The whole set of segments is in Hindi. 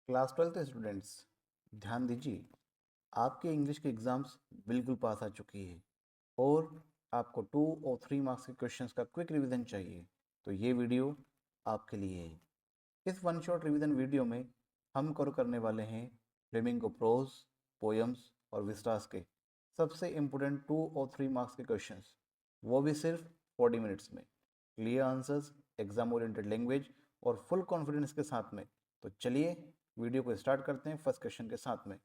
क्लास 12th स्टूडेंट्स, ध्यान दीजिए। आपके इंग्लिश के एग्ज़ाम्स बिल्कुल पास आ चुकी है और आपको 2 और 3 मार्क्स के क्वेश्चंस का क्विक रिवीजन चाहिए, तो ये वीडियो आपके लिए है। इस वन शॉट रिवीजन वीडियो में हम कवर करने वाले हैं फ्लेमिंगो प्रोज, पोएम्स और विस्टास के सबसे इम्पोर्टेंट 2 और 3 मार्क्स के क्वेश्चंस, वो भी सिर्फ 40 मिनट्स में। Clear answers, exam oriented language और फुल कॉन्फिडेंस के साथ में। तो चलिए वीडियो को स्टार्ट करते हैं फर्स्ट क्वेश्चन के साथ में।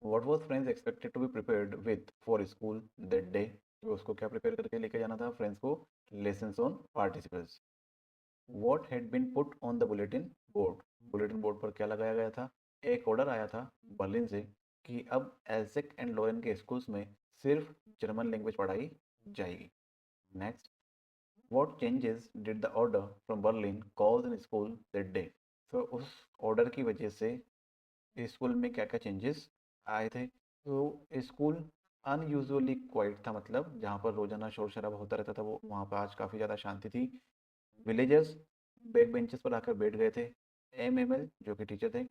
What was friends expected to be prepared with for school that day? तो उसको क्या प्रिपेयर करके लेके जाना था फ्रेंड्स को? Lessons on participles. What had been put on the bulletin board? Bulletin board पर क्या लगाया गया था? एक ऑर्डर आया था बर्लिन से कि अब एल्सेक एंड लोरेन के स्कूल्स में सिर्फ जर्मन लैंग्वेज पढ़ाई जाएगी। Next, What changes did the order from Berlin cause in school that day? तो उस ऑर्डर की वजह से स्कूल में क्या क्या चेंजेस आए थे? तो स्कूल अनयूजुअली क्वाइट था, मतलब जहाँ पर रोजाना शोर शराबा होता रहता था वो वहाँ पर आज काफ़ी ज़्यादा शांति थी। विलेजर्स बैक बेंचेस पर आकर बैठ गए थे। एमएमएल जो कि टीचर थे,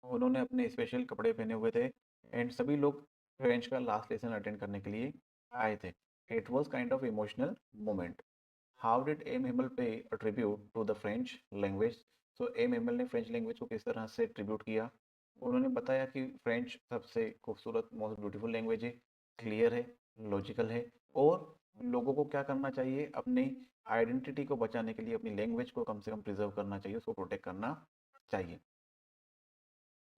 उन्होंने अपने स्पेशल कपड़े पहने हुए थे एंड सभी लोग फ्रेंच का लास्ट लेसन अटेंड करने के लिए आए थे। It was kind of emotional moment. How did M Hamel pay a tribute to the French language? तो एम हिमल ने फ्रेंच लैंग्वेज को किस तरह से ट्रिब्यूट किया? उन्होंने बताया कि फ्रेंच सबसे खूबसूरत मोस्ट ब्यूटीफुल लैंग्वेज है, क्लियर है, लॉजिकल है और लोगों को क्या करना चाहिए? अपनी आइडेंटिटी को बचाने के लिए अपनी लैंग्वेज को कम से कम प्रिजर्व करना चाहिए, उसको प्रोटेक्ट करना चाहिए।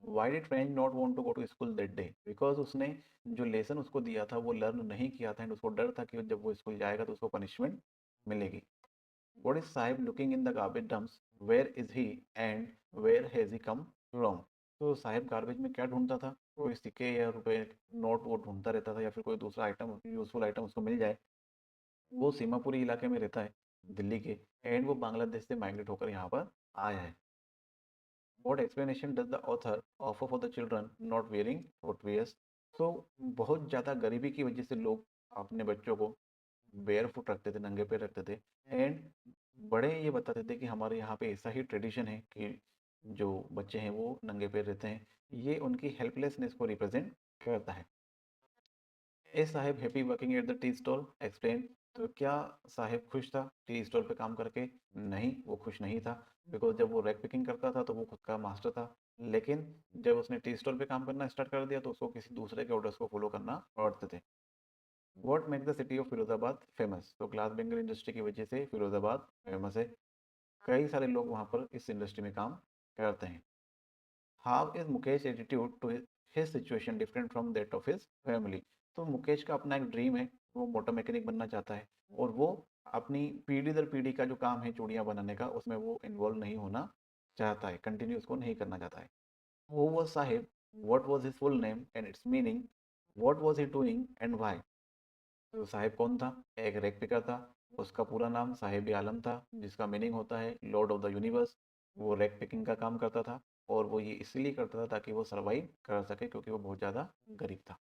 Why did French not want to go to school that day? Because उसने जो लेसन उसको दिया था वो लर्न नहीं किया था एंड उसको डर था कि जब वो स्कूल जाएगा तो उसको पनिशमेंट मिलेगी। What is Sahib looking in the garbage dumps? Where is he and where has he come from? तो साहिब गार्बेज में क्या ढूंढता था? कोई सिक्के या रुपए नोट वो ढूंढता रहता था या फिर कोई दूसरा आइटम, यूजफुल आइटम उसको मिल जाए। वो सीमापुरी इलाके में रहता है दिल्ली के एंड वो बांग्लादेश से माइग्रेट होकर यहाँ पर आया है। What explanation does the author offer for the children not wearing footwears? तो बहुत ज़्यादा गरीबी की वजह से लोग अपने बच्चों को बेयर फुट रखते थे, नंगे पैर रखते थे एंड बड़े ये बताते थे कि हमारे यहाँ पे ऐसा ही ट्रेडिशन है कि जो बच्चे हैं वो नंगे पैर रहते हैं। ये उनकी हेल्पलेसनेस को रिप्रेजेंट करता है। A Sahib happy working at the tea stall? Explain. तो क्या साहिब खुश था टी स्टॉल पे काम करके? नहीं, वो खुश नहीं था। बिकॉज जब वो रैक पिकिंग करता था तो वो खुद का मास्टर था, लेकिन जब उसने टी स्टॉल पे काम करना स्टार्ट कर दिया तो उसको किसी दूसरे के ऑर्डर्स को फॉलो करना पड़ते थे। What make the city of Firozabad famous? तो ग्लास बेंगल इंडस्ट्री की वजह से फिरोजाबाद फेमस है। कई सारे लोग वहाँ पर इस इंडस्ट्री में काम करते हैं। How is Mukesh attitude to his situation different from that of his family? तो मुकेश का अपना एक ड्रीम है, वो मोटर मैकेनिक बनना चाहता है और वो अपनी पीढ़ी दर पीढ़ी का जो काम है चूड़ियाँ बनाने का उसमें वो इन्वॉल्व नहीं होना चाहता है, कंटिन्यू उसको नहीं करना चाहता है। Who was Sahib? What was his full name and it's meaning? What was he doing and why? तो साहिब कौन था? एक रैक पिकर था। उसका पूरा नाम साहिब आलम था, जिसका मीनिंग होता है लॉर्ड ऑफ द यूनिवर्स। वो रैक पिकिंग का काम करता था और वो ये इसलिए करता था ताकि वो सरवाइव कर सके क्योंकि वो बहुत ज़्यादा गरीब था।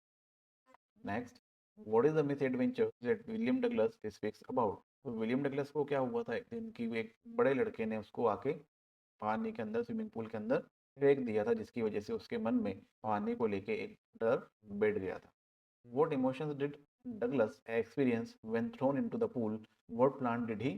Next, what is the myth adventure that William Douglas speaks about? तो विलियम डगलस को क्या हुआ था एक दिन कि एक बड़े लड़के ने उसको आके पानी के अंदर, स्विमिंग पूल के अंदर फेंक दिया था, जिसकी वजह से उसके मन में पानी को लेके एक डर बैठ गया था। What emotions did Douglas experience when thrown into the pool? What plan did he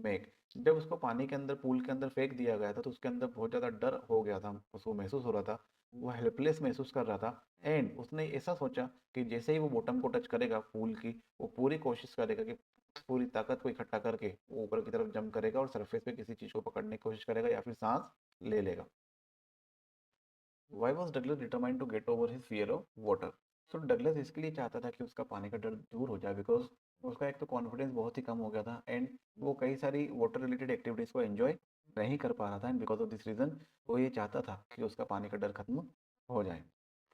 make? जब उसको पानी के अंदर, पूल के अंदर फेंक दिया गया था तो उसके अंदर बहुत ज़्यादा डर हो गया था, उसको महसूस हो रहा था, वो हेल्पलेस महसूस कर रहा था एंड उसने ऐसा सोचा कि जैसे ही वो बॉटम को टच करेगा पूल की, वो पूरी कोशिश करेगा कि पूरी ताकत को इकट्ठा करके वो ऊपर की तरफ जंप करेगा और सरफेस पे किसी चीज़ को पकड़ने की कोशिश करेगा या फिर सांस ले लेगा। Why was Douglas determined to get over his fear of water? तो डगलस इसके लिए चाहता था कि उसका पानी का डर दूर हो जाए, बिकॉज उसका एक तो कॉन्फिडेंस बहुत ही कम हो गया था एंड वो कई सारी वाटर रिलेटेड एक्टिविटीज़ को एंजॉय नहीं कर पा रहा था and because of this reason वो ये चाहता था कि उसका पानी का डर खत्म हो जाए।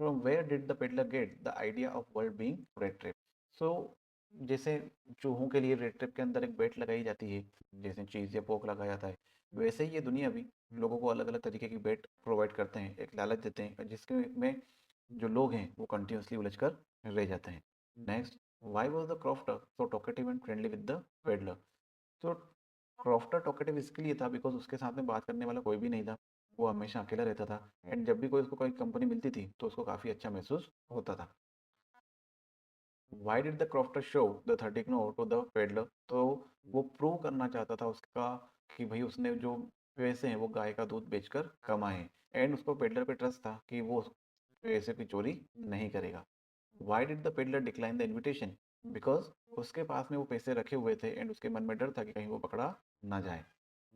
From where did the peddler get the idea of world being rat trap? So जैसे चूहों के लिए रेड ट्रिप के अंदर एक बेट लगाई जाती है, जैसे चीज़ या पोक लगाया जाता है, वैसे ही ये दुनिया भी लोगों को अलग अलग तरीके की बेट प्रोवाइड करते हैं, एक लालच देते हैं जिसके में जो लोग हैं वो कंटिन्यूसली उलझ कर रह जाते हैं। Next, why was the crofter so talkative and friendly with the peddler? तो क्रॉफ्टर टॉकेटिव इसके लिए था बिकॉज उसके साथ में बात करने वाला कोई भी नहीं था वो हमेशा अकेला रहता था एंड जब भी कोई उसको कोई कंपनी मिलती थी तो उसको काफ़ी अच्छा महसूस होता था। Why did the crofter show the 30 crore to the peddler? तो वो प्रूव करना चाहता था उसका कि भाई उसने जो पैसे हैं वो गाय का दूध बेचकर कमाए हैं एंड उसको पेडलर पे ट्रस्ट था कि वो उस पैसे की चोरी नहीं करेगा। Y did the peddler decline the invitation? Because उसके पास में वो पैसे रखे हुए थे एंड उसके मन में डर था कि कहीं वो पकड़ा ना जाए।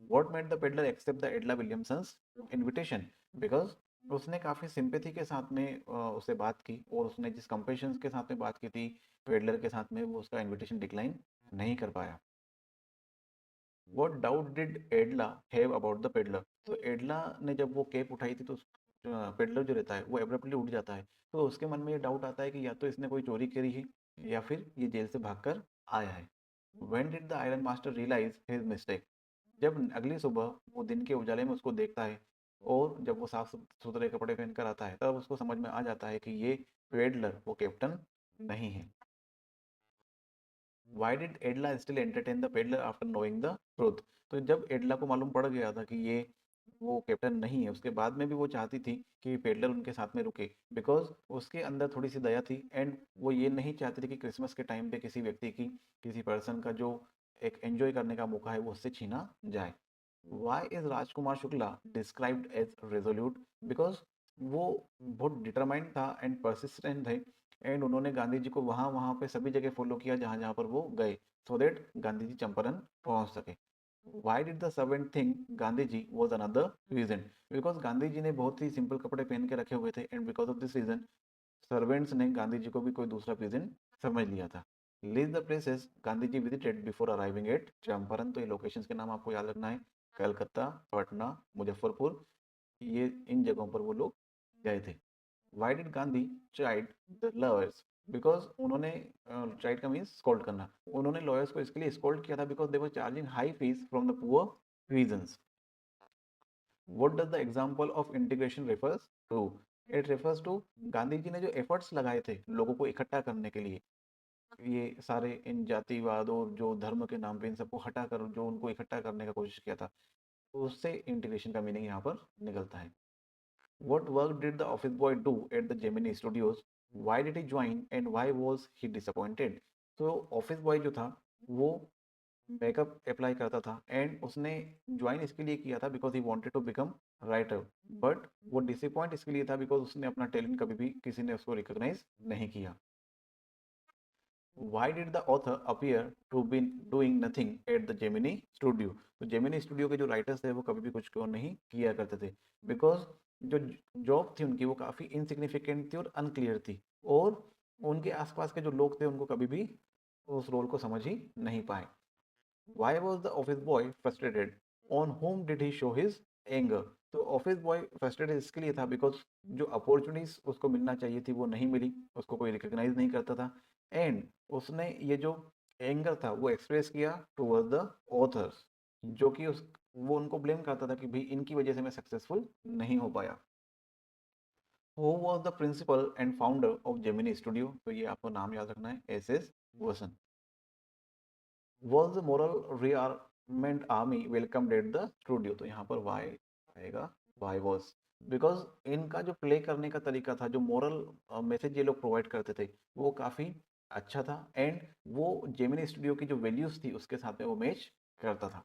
What made the peddler accept the Edla Williamson's invitation? Because उसने काफी सिंपैथी के साथ में उससे बात की और उसने जिस कंपेशन के साथ में बात की थी पेडलर के साथ में वो उसका इनविटेशन डिक्लाइन नहीं कर पाया। What doubt did एडला have about the peddler? तो एडला ने जब वो केप उठाई थी तो पेडलर जो रहता है वो एब्रप्टली उठ जाता है तो उसके मन में ये डाउट आता है कि या तो इसने कोई चोरी करी है या फिर ये जेल से भागकर आया है। When did the Iron Master realize his mistake? जब अगली सुबह वो दिन के उजाले में उसको देखता है और जब वो साफ सुथरे कपड़े पहनकर आता है तब उसको समझ में आ जाता है कि ये पेडलर वो कैप्टन नहीं है। Why did एडला still entertain the peddler after knowing the truth? तो जब एडला को मालूम पड़ गया था कि ये वो कैप्टन नहीं है उसके बाद में भी वो चाहती थी कि पेडलर उनके साथ में रुके बिकॉज उसके अंदर थोड़ी सी दया थी एंड वो ये नहीं चाहती थी कि क्रिसमस के टाइम पे किसी व्यक्ति की किसी पर्सन का जो एक एंजॉय करने का मौका है वो उससे छीना जाए। Why is Rajkumar Shukla described as resolute? Because वो बहुत डिटरमाइंड था एंड परसिस्टेंट थे एंड उन्होंने गांधी जी को वहां वहां पे सभी जगह फॉलो किया जहां जहां पर वो गए सो दैट गांधी जी चंपारण पहुंच सके। Why did the servant think Gandhi ji was another reason? Because Gandhi ji ने बहुत ही सिंपल कपड़े पहन के रखे हुए थे and because of this reason servants ने गांधी जी को भी कोई दूसरा प्रीजन समझ लिया था। List the places Gandhi ji visited before arriving at Champaran? तो ये लोकेशंस के नाम आपको याद रखना है। कलकत्ता, पटना, मुजफ्फरपुर, ये इन जगहों पर वो लोग गए थे। Why did Gandhi chide the lawyers? Because उन्होंने चाइड का मीन्स स्कोल्ड करना, उन्होंने लॉयर्स को इसके लिए स्कोल्ड किया था because they were charging high fees from the poor regions. What does the example of integration refers to? It refers to Gandhi ji ने जो एफर्ट्स लगाए थे लोगों को इकट्ठा करने के लिए, ये सारे इन जातिवाद और जो धर्म के नाम पे इन सबको हटा कर जो उनको इकट्ठा करने का कोशिश किया था तो उससे इंटीग्रेशन का मीनिंग यहाँ पर निकलता है। What work did the office boy do at the Gemini Studios? Why did he join and why was he disappointed? तो ऑफिस बॉय जो था वो मेकअप अप्लाई करता था एंड उसने ज्वाइन इसके लिए किया था because he wanted to become writer but वो डिसअपॉइंट इसके लिए था बिकॉज उसने अपना टैलेंट कभी भी किसी ने उसको रिकॉग्नाइज नहीं किया। Why did the author appear to be doing nothing at the Gemini Studio? तो Gemini Studio के जो राइटर्स थे वो कभी भी कुछ क्यों नहीं किया करते थे बिकॉज जो जॉब थी उनकी वो काफ़ी इनसिग्निफिकेंट थी और अनक्लियर थी और उनके आसपास के जो लोग थे उनको कभी भी उस रोल को समझ ही नहीं पाए। Why was the office boy frustrated? On whom did he show his anger? तो ऑफिस बॉय फ्रस्ट्रेटेड इसके लिए था बिकॉज जो अपॉर्चुनिटीज उसको मिलना चाहिए थी वो नहीं मिली, उसको कोई रिकॉग्नाइज नहीं करता था एंड उसने ये जो एंगर था वो एक्सप्रेस किया टुवर्ड द ऑथर्स जो कि उस वो उनको ब्लेम करता था कि भाई इनकी वजह से मैं सक्सेसफुल नहीं हो पाया। Who was the principal and founder of Gemini studio? तो ये आपको नाम याद रखना है, S S Vasan. Was the moral rearmament army welcomed at the studio? तो यहाँ पर why आएगा, why was बिकॉज इनका जो प्ले करने का तरीका था जो मोरल मैसेज ये लोग प्रोवाइड करते थे वो काफी अच्छा था एंड वो जेमिनी स्टूडियो की जो वैल्यूज थी उसके साथ में वो मैच करता था।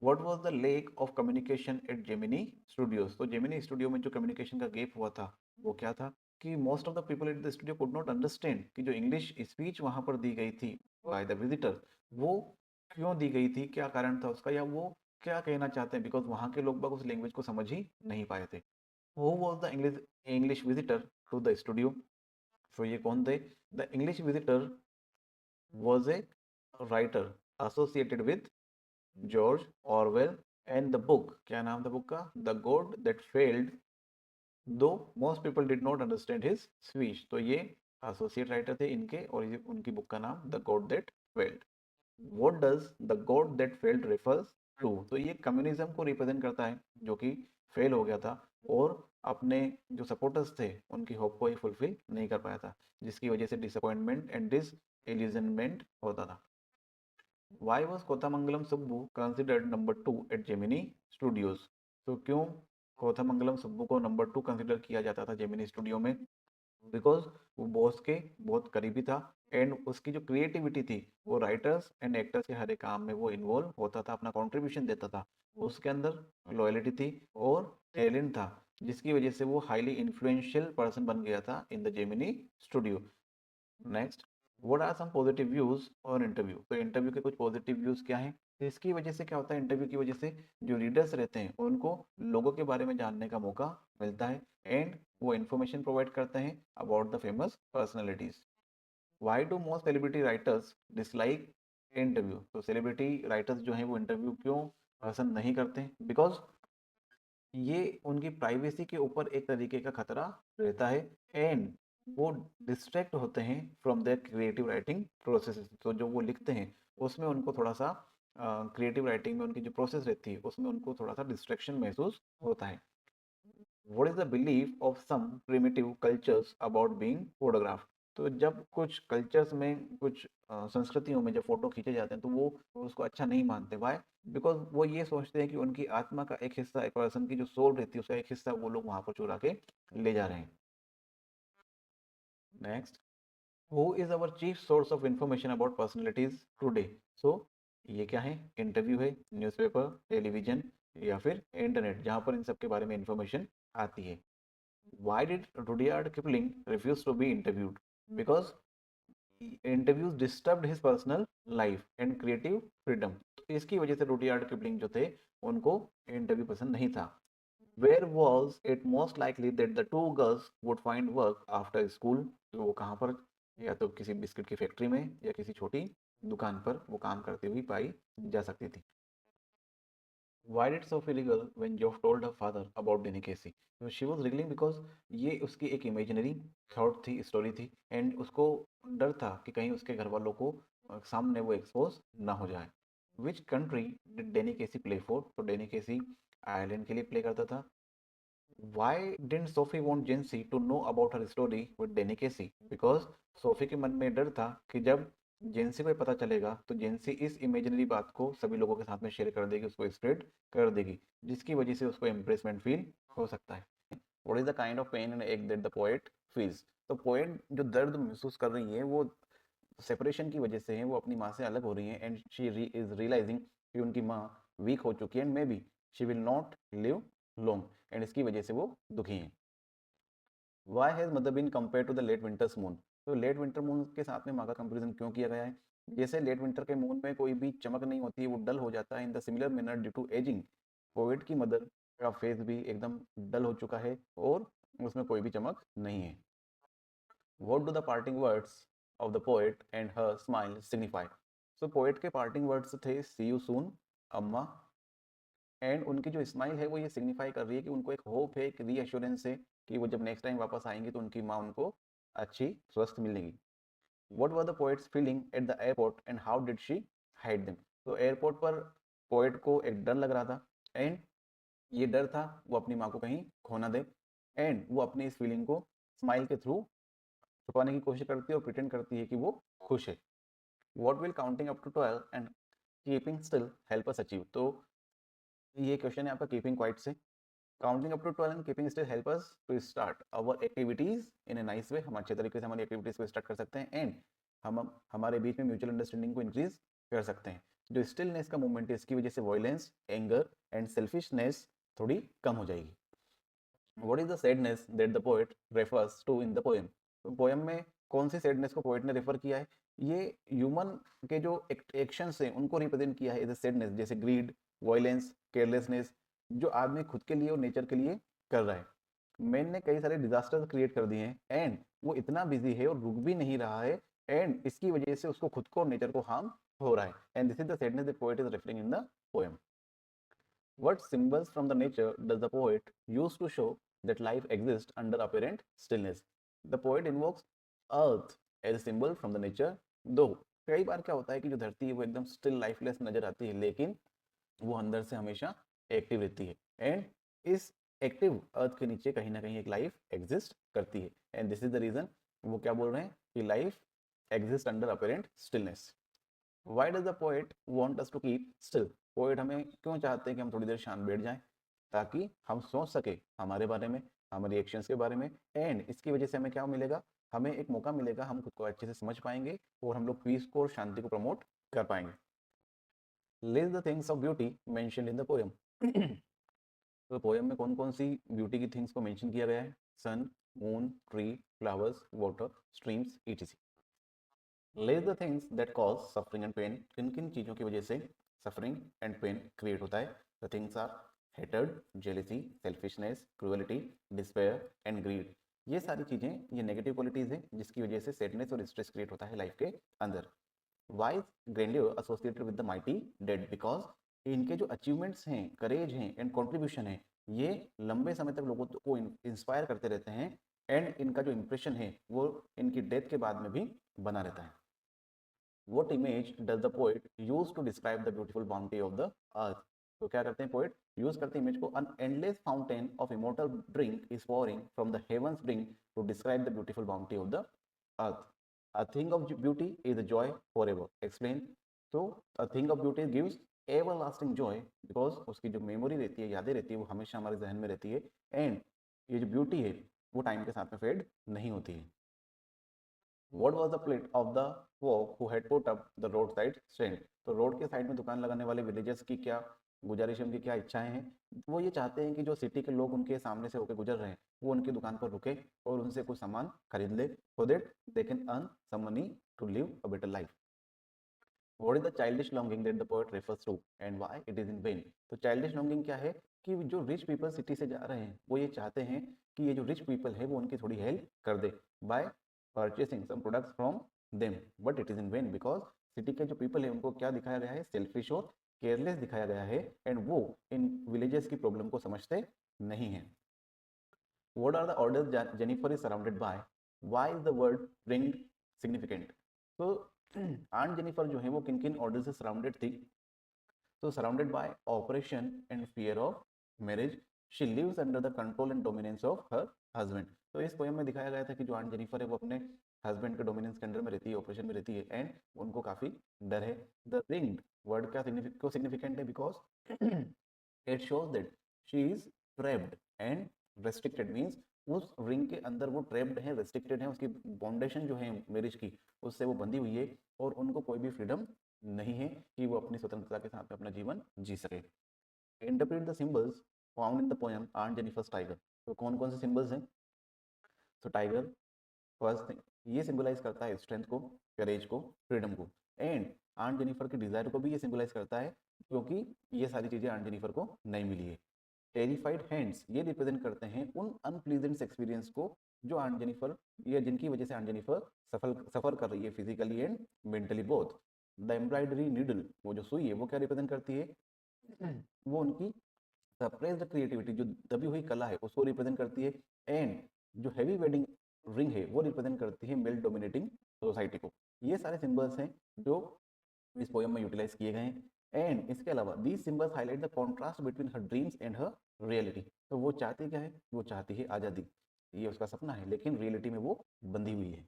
What was the lake of communication at Gemini studios? तो जेमिनी स्टूडियो में जो कम्युनिकेशन का गैप हुआ था वो क्या था कि most of the people at the studio could not understand कि जो इंग्लिश स्पीच वहां पर दी गई थी बाय द विजिटर वो क्यों दी गई थी, क्या कारण था उसका या वो क्या कहना चाहते हैं बिकॉज वहां के लोग बाग उस लैंग्वेज को समझ ही नहीं पाए थे। Who was the English English visitor to the studio? So ये कौन थे? The English visitor was a writer associated with George Orwell and the book, क्या नाम था बुक का? The god that failed though most people did not understand his speech. तो ये एसोसिएट राइटर थे इनके और ये उनकी बुक का नाम the god that failed. What does the god that failed refers to? तो ये कम्युनिज्म को रिप्रेजेंट करता है जो कि फेल हो गया था और अपने जो सपोर्टर्स थे उनकी होप को ही फुलफिल नहीं कर पाया था जिसकी वजह से डिसअपॉइंटमेंट एंड डिस एलिजनमेंट होता था। Why was Kotamangalam Subbu considered number 2 at Gemini Studios? तो क्यों कोथामंगलम सुब्बू को नंबर 2 कंसिडर किया जाता था जेमिनी स्टूडियो में, बिकॉज वो बॉस के बहुत करीबी था एंड उसकी जो क्रिएटिविटी थी वो राइटर्स एंड एक्टर्स के हर एक काम में वो इन्वॉल्व होता था, अपना कंट्रीब्यूशन देता था, उसके अंदर लॉयलिटी थी और टैलेंट था, जिसकी वजह से वो हाईली इन्फ्लुएंशियल पर्सन बन गया था in the Gemini studio. Next, what are some positive views on interview? तो इंटरव्यू के कुछ पॉजिटिव व्यूज क्या हैं? तो इसकी वजह से क्या होता है, इंटरव्यू की वजह से जो रीडर्स रहते हैं उनको लोगों के बारे में जानने का मौका मिलता है एंड वो इन्फॉर्मेशन प्रोवाइड करते हैं about the famous personalities. Why do most celebrity writers dislike interview? तो सेलिब्रिटी राइटर्स जो हैं वो इंटरव्यू क्यों पसंद नहीं करते? बिकॉज ये उनकी प्राइवेसी के ऊपर एक तरीके का खतरा रहता है एंड वो डिस्ट्रैक्ट होते हैं from there creative writing process. तो जो वो लिखते हैं उसमें उनको थोड़ा सा क्रिएटिव राइटिंग में उनकी जो प्रोसेस रहती है उसमें उनको थोड़ा सा डिस्ट्रैक्शन महसूस होता है। What is the belief of some primitive cultures about being photograph? तो जब कुछ कल्चर्स में कुछ संस्कृतियों में जब फोटो खींचे जाते हैं तो वो उसको अच्छा नहीं मानते। वाई? बिकॉज वो ये सोचते हैं कि उनकी आत्मा का एक हिस्सा, एक पर्सन की जो सोल रहती है उसका एक हिस्सा वो लोग वहां पर चुरा के ले जा रहे हैं। Next, who is our chief source of information about personalities today? So ये क्या है? इंटरव्यू है, न्यूज़पेपर, टेलीविजन या फिर इंटरनेट, जहां पर इन सब के बारे में इंफॉर्मेशन आती है। Why did Rudyard Kipling refuse to be interviewed? Because interviews disturbed his personal life and creative freedom. तो इसकी वजह से रुडियार्ड किपलिंग जो थे उनको इंटरव्यू पसंद नहीं था। Where was it most likely that the two girls would find work after school? तो वो कहाँ पर, या तो किसी बिस्किट की फैक्ट्री में या किसी छोटी दुकान पर वो काम करती हुई पाई जा सकती थी। Why did Sophie wriggle when Geoff told her father about Danny Casey? So she was wriggling because ये उसकी एक इमेजिनरी थॉट थी, स्टोरी थी एंड उसको डर था कि कहीं उसके घर वालों को सामने वो एक्सपोज ना हो जाए। Which country did Danny Casey play for? तो डेनी केसी आयरलैंड के लिए प्ले करता था। Why didn't Sophie want Jency to know about her story with Danny Casey? Because Sophie के मन में डर था कि जब जेंसी को पता चलेगा तो जेंसी इस इमेजिनरी बात को सभी लोगों के साथ में शेयर कर देगी, उसको स्प्रेड कर देगी, जिसकी वजह से उसको एम्प्रेसमेंट फील हो सकता है। What is the kind of pain in एक दैट द पोएट फील्स? तो पोएट जो दर्द महसूस कर रही है वो सेपरेशन की वजह से है, वो अपनी माँ से अलग हो रही है एंड शी इज रियलाइजिंग कि उनकी माँ वीक हो चुकी है and maybe she will not live long and इसकी वजह से वो दुखी हैं। Why has mother been compare to the late winter's moon? तो लेट विंटर मून के साथ में माँ का कंपेरिजन क्यों किया गया है? जैसे लेट विंटर के मून में कोई भी चमक नहीं होती है, वो डल हो जाता है, in the similar manner due to aging poet की मदर का फेस भी एकदम डल हो चुका है और उसमें कोई भी चमक नहीं है। What do the parting words of the poet and her smile signify? So poet के parting words थे see you soon अम्मा, एंड उनकी जो स्माइल है वो ये सिग्निफाई कर रही है कि उनको एक होप है, एक रीअश्योरेंस है कि वो जब नेक्स्ट टाइम वापस आएंगे तो उनकी माँ उनको अच्छी स्वस्थ मिलेगी। What were the poet's feeling at the airport and how did she hide them? तो एयरपोर्ट पर पोएट को एक डर लग रहा था एंड ये डर था वो अपनी माँ को कहीं खो ना दे एंड वो अपनी इस फीलिंग को स्माइल के थ्रू छुपाने की कोशिश करती है और प्रिटेंड करती है कि वो खुश है। What will counting up to 12 and keeping still help us achieve? तो ये क्वेश्चन है आपका कीपिंग क्वाइट से। Counting up to 12 and keeping still help us to start our activities in a nice way. हम अच्छे तरीके से हमारी एक्टिविटीज को स्टार्ट कर सकते हैं एंड हम हमारे बीच में म्यूचुअल अंडरस्टैंडिंग को इंक्रीज कर सकते हैं। जो स्टिलनेस का मूवमेंट है इसकी वजह से वॉयलेंस, एंगर एंड सेल्फिशनेस थोड़ी कम हो जाएगी। What is the sadness that the poet refers to in the poem? तो पोएम में कौन सी सैडनेस को पोएट ने रेफर किया है? ये ह्यूमन के जो एक्शंस हैं उनको रिप्रेजेंट किया है एज ए सैडनेस, जैसे ग्रीड, वायलेंस, केयरलेसनेस, जो आदमी खुद के लिए और नेचर के लिए कर रहा है। मैन ने कई सारे डिजास्टर क्रिएट कर दिए हैं एंड वो इतना बिजी है और रुक भी नहीं रहा है एंड इसकी वजह से उसको खुद को और नेचर को हार्म हो रहा है and this is the sadness that poet is referring in the poem. What symbols from the nature does the poet use to show that life exists under apparent stillness? The poet invokes earth as a symbol from the nature, though कई बार क्या होता है कि जो धरती है वो एकदम स्टिल लाइफलेस नजर आती है लेकिन वो अंदर से हमेशा एक्टिव रहती है एंड इस एक्टिव अर्थ के नीचे कहीं ना कहीं एक लाइफ एग्जिस्ट करती है and this is the reason वो क्या बोल रहे हैं कि life exist under apparent stillness. Why does the poet want us to keep still? Poet हमें क्यों चाहते हैं कि हम थोड़ी देर शांत बैठ जाएं? ताकि हम सोच सके हमारे बारे में, हमारी एक्शंस के बारे में, एंड इसकी वजह से हमें क्या मिलेगा, हमें एक मौका मिलेगा, हम खुद को अच्छे से समझ पाएंगे और हम लोग पीस को और शांति को प्रमोट कर पाएंगे। List the things of beauty mentioned in the poem. तो पोएम में कौन कौन सी ब्यूटी की थिंग्स को मेंशन किया गया है? Sun, moon, tree, flowers, water, streams, etc। List the things that cause suffering and pain. किन किन चीज़ों की वजह से सफरिंग एंड पेन क्रिएट होता है? The things are hatred, jealousy, selfishness, cruelty, despair and greed. ये सारी चीज़ें, ये नेगेटिव क्वालिटीज़ हैं जिसकी वजह से सैडनेस और स्ट्रेस क्रिएट होता है लाइफ के अंदर। Why is grandeur associated with the mighty dead? Because इनके जो अचीवमेंट्स हैं, करेज हैं एंड कंट्रीब्यूशन है, ये लंबे समय तक लोगों को इंस्पायर करते रहते हैं, एंड इनका जो इंप्रेशन है वो इनकी डेथ के बाद में भी बना रहता है। What image does the poet use to describe the beautiful bounty of the earth? तो क्या करते हैं पोएट? यूज करते हैं इमेज को, an endless fountain of immortal drink is pouring from the heavens brink to describe the beautiful bounty of the earth. A thing of beauty is a joy forever. Explain. तो a thing of beauty gives everlasting joy because उसकी जो मेमोरी रहती है, यादें रहती है, वो हमेशा हमारे जहन में रहती है, एंड ये जो ब्यूटी है वो टाइम के साथ में फेड नहीं होती है। What was the plight of the folk who had put up the roadside stand? तो रोड के साइड में दुकान लगाने वाले विलेजर्स की क्या गुजारिश है, उनकी क्या इच्छाएं हैं? वो ये चाहते हैं कि जो सिटी के लोग उनके सामने से होकर गुजर रहे हैं वो उनकी दुकान पर रुके और उनसे कुछ सामान खरीद ले, so that they can earn some money to live a better life. What is the childish longing that the poet refers to and why it is in vain? तो childish longing क्या है कि जो रिच पीपल सिटी से जा रहे हैं वो ये चाहते हैं कि ये जो रिच पीपल है वो उनकी थोड़ी हेल्प कर दे by purchasing some products from them, but it is in vain because city के जो पीपल है उनको क्या दिखाया गया है? सेल्फिश और केयरलेस दिखाया गया है, एंड वो इन विलेजेस की प्रॉब्लम को समझते नहीं हैं। What are the orders Jennifer is surrounded by? Why is the word ring significant? तो आंट जेनिफर जो है वो किन किन ऑर्डर से सराउंडेड थी? तो surrounded by operation and fear of marriage, she lives under the control and dominance of her husband. तो इस पोएम में दिखाया गया था कि जो आंट जेनिफर है वो अपने हस्बैंड के डोमिनेंस के अंडर में रहती है, ऑपरेशन में रहती है, एंड उनको काफी डर है। द रिंग वर्ड क्या क्यों सिग्निफिकेंट है? Because it shows that she is trapped and restricted, means उस रिंग के अंदर वो ट्रैप्ड है, रेस्ट्रिक्टेड है, उसकी बाउंडेशन जो है मैरिज की उससे वो बंधी हुई है और उनको कोई भी फ्रीडम नहीं है कि वो अपनी स्वतंत्रता के साथ अपना जीवन जी सके। Interpret the symbols found in the poem Aunt Jennifer's tiger. तो कौन कौन से सिंबल्स हैं? तो टाइगर फर्स्ट थिंग ये सिंबलाइज करता है स्ट्रेंथ को, करेज को, फ्रीडम को, एंड आंट जेनिफर की डिजायर को भी ये सिंबलाइज करता है क्योंकि ये सारी चीजें आंट जेनिफर को नहीं मिली है। टेरिफाइड हैंड्स ये रिप्रेजेंट करते हैं उन अनप्लीजेंट एक्सपीरियंस को जो आंट जेनिफर या जिनकी वजह से आंट जेनिफर सफर कर रही है physically and mentally both. The embroidery needle वो जो सुई है वो क्या रिप्रेजेंट करती है? वो उनकी सप्रेस्ड क्रिएटिविटी, जो दबी हुई कला है उसको रिप्रेजेंट करती है, एंड जो हैवी वेडिंग रिंग है वो रिप्रेजेंट करती है मेल डोमिनेटिंग सोसाइटी को। ये सारे सिंबल्स हैं जो इस पोएम में यूटिलाइज किए गए हैं, एंड इसके अलावा these symbols highlight the contrast between her dreams and her reality. तो वो चाहती क्या है? वो चाहती है आज़ादी, ये उसका सपना है, लेकिन रियलिटी में वो बंधी हुई है।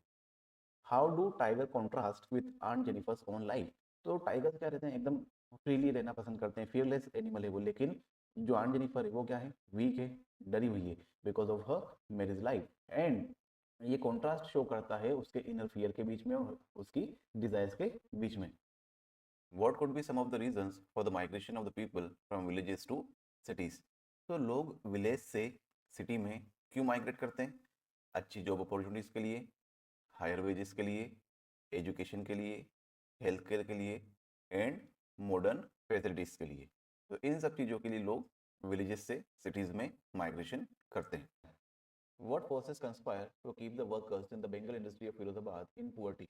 How do tiger contrast with Aunt Jennifer's own life? तो टाइगर क्या रहते हैं? एकदम फ्रीली रहना पसंद करते हैं, फियरलेस एनिमल है वो, लेकिन जो आंट जेनिफर है वो क्या है? वीक है, डरी हुई है because of her marriage life, and ये कॉन्ट्रास्ट शो करता है उसके इनर फियर के बीच में और उसकी डिजायर्स के बीच में। What could be some of the reasons for the migration of the people from villages to cities? तो लोग विलेज से सिटी में क्यों माइग्रेट करते हैं? अच्छी जॉब अपॉर्चुनिटीज़ के लिए, हायर वेजेस के लिए, एजुकेशन के लिए, हेल्थ केयर के लिए, एंड मॉडर्न फैसिलिटीज़ के लिए। तो इन सब चीज़ों के लिए लोग विलेजेस से सिटीज़ में माइग्रेशन करते हैं। What forces conspire to keep the workers in the Bengal industry of Firozabad in poverty?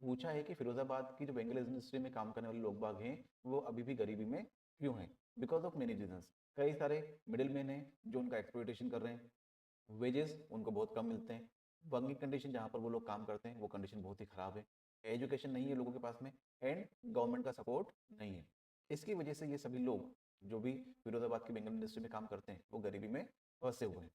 पूछा है कि फिरोजाबाद की जो बेंगल इंडस्ट्री में काम करने वाले लोग बाग हैं वो अभी भी गरीबी में क्यों हैं? Because of many reasons. कई सारे मिडिल मैन हैं जो उनका एक्सप्लॉयटेशन कर रहे हैं, वेजेस उनको बहुत कम मिलते हैं, वर्किंग कंडीशन जहाँ पर वो लोग काम करते हैं वो कंडीशन बहुत ही ख़राब है, एजुकेशन नहीं है लोगों के पास में, एंड गवर्नमेंट का सपोर्ट नहीं है। इसकी वजह से ये सभी लोग जो भी फिरोजाबाद की बेंगल इंडस्ट्री में काम करते हैं वो गरीबी में फंसे हुए हैं।